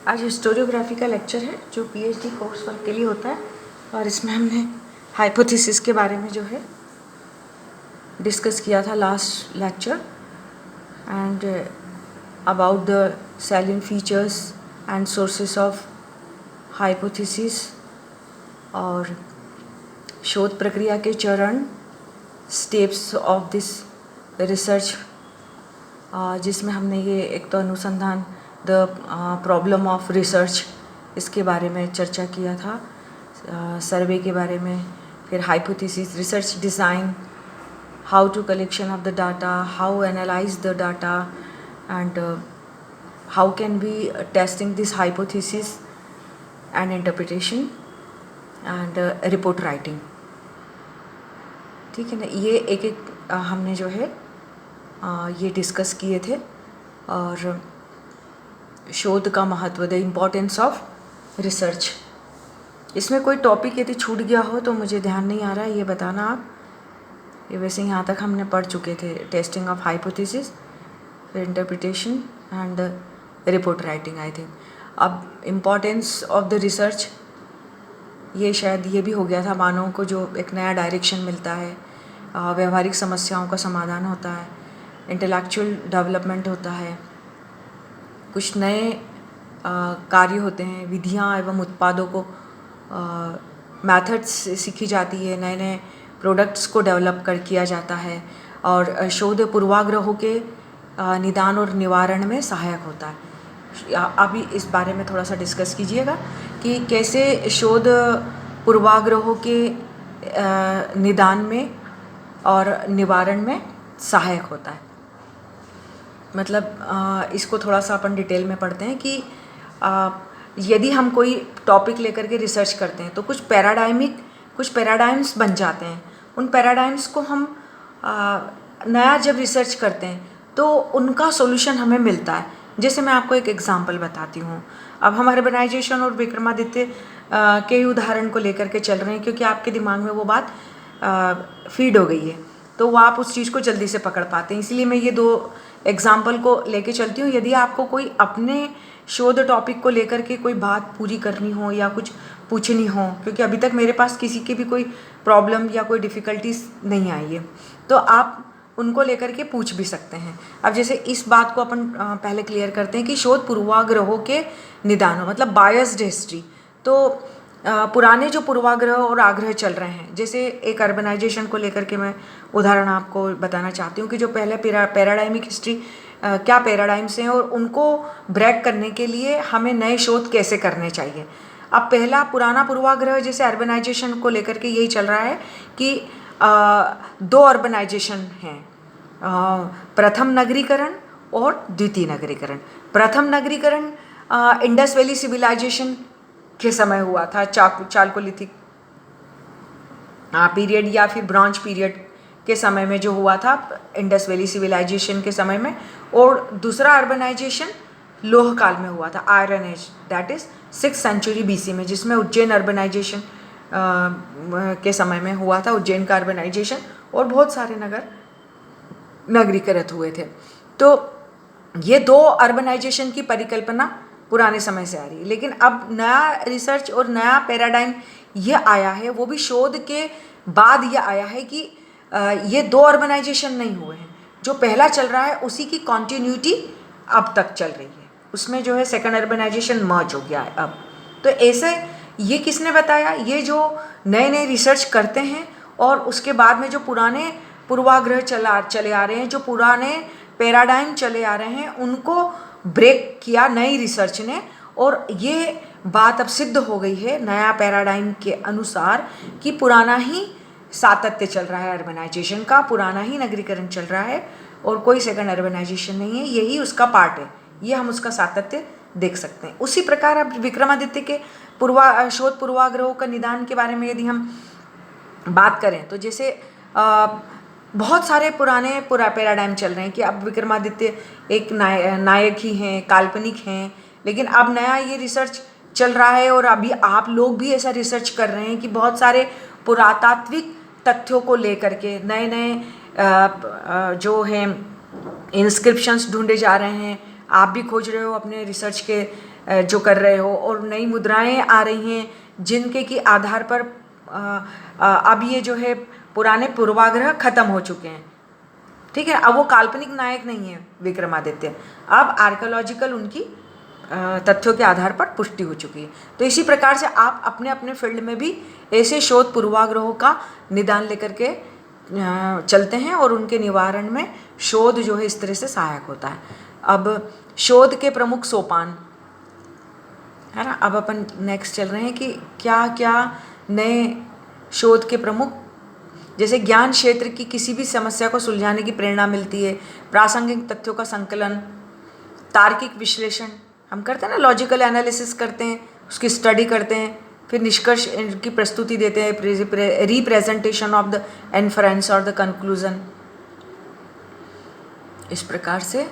आज हिस्टोरियोग्राफी का लेक्चर है जो पीएचडी कोर्स वर्क के लिए होता है और इसमें हमने हाइपोथेसिस के बारे में जो है डिस्कस किया था last lecture and about the salient features and sources of hypothesis और शोध प्रक्रिया के चरण स्टेप्स ऑफ दिस रिसर्च जिसमें हमने ये एक तो अनुसंधान द प्रॉब्लम ऑफ रिसर्च इसके बारे में चर्चा किया था, सर्वे के बारे में, फिर hypothesis, research design, how to collection of the data, how analyse the data and how can be testing this hypothesis and interpretation and report writing. ठीक है ना, ये एक एक हमने जो है ये डिस्कस किए थे। और शोध का महत्व, द इम्पोर्टेंस ऑफ रिसर्च, इसमें कोई टॉपिक यदि छूट गया हो तो मुझे ध्यान नहीं आ रहा है, ये बताना आप। ये वैसे यहाँ तक हमने पढ़ चुके थे, टेस्टिंग ऑफ हाइपोथेसिस, फिर interpretation and report writing I think. अब इम्पोर्टेंस ऑफ द रिसर्च, ये शायद ये भी हो गया था, मानव को जो एक नया डायरेक्शन मिलता है, व्यवहारिक समस्याओं का समाधान होता है, इंटेलेक्चुअल डेवलपमेंट होता है, कुछ नए कार्य होते हैं, विधियाँ एवं उत्पादों को मेथड्स सीखी जाती है, नए नए प्रोडक्ट्स को डेवलप किया जाता है और शोध पूर्वाग्रहों के निदान और निवारण में सहायक होता है। अभी इस बारे में थोड़ा सा डिस्कस कीजिएगा कि कैसे शोध पूर्वाग्रहों के निदान में और निवारण में सहायक होता है। मतलब इसको थोड़ा सा अपन डिटेल में पढ़ते हैं कि यदि हम कोई टॉपिक लेकर के रिसर्च करते हैं तो कुछ पैराडाइम्स बन जाते हैं। उन पैराडाइम्स को हम नया जब रिसर्च करते हैं तो उनका सॉल्यूशन हमें मिलता है। जैसे मैं आपको एक एग्जांपल बताती हूँ। अब हम अर्बनाइजेशन और विक्रमादित्य के उदाहरण को लेकर के चल रहे हैं क्योंकि आपके दिमाग में वो बात फीड हो गई है, तो वो आप उस चीज़ को जल्दी से पकड़ पाते हैं। इसलिए मैं ये दो एग्जाम्पल को लेके चलती हूँ। यदि आपको कोई अपने शोध टॉपिक को लेकर के कोई बात पूरी करनी हो या कुछ पूछनी हो, क्योंकि अभी तक मेरे पास किसी के भी कोई प्रॉब्लम या कोई डिफ़िकल्टीज नहीं आई है, तो आप उनको लेकर के पूछ भी सकते हैं। अब जैसे इस बात को अपन पहले क्लियर करते हैं कि शोध पूर्वाग्रहों के निदान, मतलब बायस्ड हिस्ट्री। तो पुराने जो पूर्वाग्रह और आग्रह चल रहे हैं, जैसे एक अर्बनाइजेशन को लेकर के मैं उदाहरण आपको बताना चाहती हूँ कि जो पहले पैराडाइमिक हिस्ट्री क्या पैराडाइम्स हैं और उनको ब्रेक करने के लिए हमें नए शोध कैसे करने चाहिए। अब पहला पुराना पूर्वाग्रह जैसे अर्बनाइजेशन को लेकर के यही चल रहा है कि दो अर्बनाइजेशन हैं, प्रथम नगरीकरण और द्वितीय नगरीकरण। प्रथम नगरीकरण इंडस वैली सिविलाइजेशन के समय हुआ था, चालकोलिथिक पीरियड या फिर ब्रॉन्ज पीरियड के समय में जो हुआ था, इंडस वैली सिविलाइजेशन के समय में। और दूसरा अर्बनाइजेशन लोह काल में हुआ था, iron age, that is 6th century BC में, जिसमें उज्जैन अर्बनाइजेशन के समय में हुआ था, उज्जैन का अर्बनाइजेशन, और बहुत सारे नगरीकृत हुए थे। तो ये दो अर्बनाइजेशन की परिकल्पना पुराने समय से आ रही है, लेकिन अब नया रिसर्च और नया पैराडाइम ये आया है, वो भी शोध के बाद ये आया है कि ये दो अर्बनाइजेशन नहीं हुए हैं। जो पहला चल रहा है उसी की कॉन्टिन्यूटी अब तक चल रही है, उसमें जो है सेकंड अर्बनाइजेशन मर्ज हो गया है अब। तो ऐसे ये किसने बताया? ये जो नए नए रिसर्च करते हैं और उसके बाद में जो पुराने पूर्वाग्रह चले आ रहे हैं, जो पुराने पैराडाइम चले आ रहे हैं, उनको ब्रेक किया नई रिसर्च ने। और ये बात अब सिद्ध हो गई है नया पैराडाइम के अनुसार कि पुराना ही सातत्य चल रहा है अर्बनाइजेशन का, पुराना ही नगरीकरण चल रहा है और कोई सेकंड अर्बनाइजेशन नहीं है, यही उसका पार्ट है। ये हम उसका सातत्य देख सकते हैं। उसी प्रकार अब विक्रमादित्य के शोध पूर्वाग्रहों का निदान के बारे में यदि हम बात करें तो जैसे बहुत सारे पुराने पैराडाइम चल रहे हैं कि अब विक्रमादित्य एक नायक ही हैं, काल्पनिक हैं, लेकिन अब नया ये रिसर्च चल रहा है और अभी आप लोग भी ऐसा रिसर्च कर रहे हैं कि बहुत सारे पुरातात्विक तथ्यों को लेकर के नए नए जो हैं इंस्क्रिप्शंस ढूंढे जा रहे हैं। आप भी खोज रहे हो अपने रिसर्च के जो कर रहे हो, और नई मुद्राएं आ रही हैं जिनके की आधार पर अब ये जो है पुराने पूर्वाग्रह खत्म हो चुके हैं, ठीक है। अब वो काल्पनिक नायक नहीं है विक्रमादित्य, अब आर्कियोलॉजिकल उनकी तथ्यों के आधार पर पुष्टि हो चुकी है। तो इसी प्रकार से आप अपने अपने फील्ड में भी ऐसे शोध पूर्वाग्रहों का निदान लेकर के चलते हैं और उनके निवारण में शोध जो है इस तरह से सहायक होता है। अब शोध के प्रमुख सोपान है ना, अब अपन नेक्स्ट चल रहे हैं कि क्या क्या नए शोध के प्रमुख, जैसे ज्ञान क्षेत्र की किसी भी समस्या को सुलझाने की प्रेरणा मिलती है, प्रासंगिक तथ्यों का संकलन, तार्किक विश्लेषण हम करते हैं ना, लॉजिकल एनालिसिस करते हैं, उसकी स्टडी करते हैं, फिर निष्कर्ष की प्रस्तुति देते हैं, रिप्रेजेंटेशन ऑफ द इन्फरेंस और द कंक्लूजन। इस प्रकार से